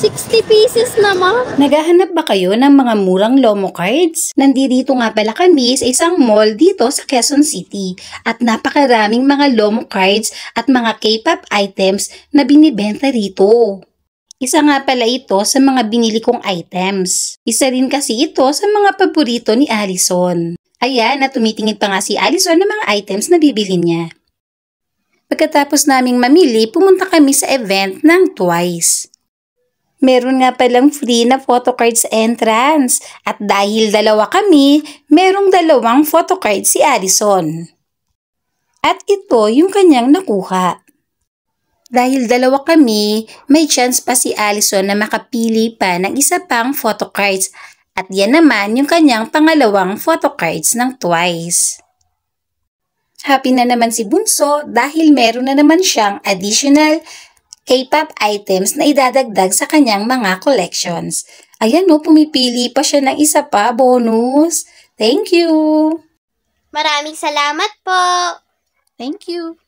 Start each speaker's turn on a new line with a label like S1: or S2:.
S1: 60 pieces naman.
S2: Naghahanap ba kayo ng mga murang Lomo cards? Nandito nga pala kami sa isang mall dito sa Quezon City at napakaraming mga Lomo cards at mga K-pop items na binibenta rito. Isa nga pala ito sa mga binili kong items. Isa rin kasi ito sa mga paborito ni Allison. Ayan, na tumitingin pa nga si Allison ng mga items na bibili niya. Pagkatapos naming mamili, pumunta kami sa event ng Twice. Meron nga palang free na photo card sa entrance at dahil dalawa kami, merong 2 photo card si Allison. At ito yung kanyang nakuha. Dahil 2 kami, may chance pa si Allison na makapili pa ng isa pang photo cards at yan naman yung kanyang pangalawang photo cards ng Twice. Happy na naman si Bunso dahil meron na naman siyang additional K-pop items na idadagdag sa kanyang mga collections. Ayan o, pumipili pa siya ng isa pa, bonus. Thank you!
S1: Maraming salamat po!
S2: Thank you!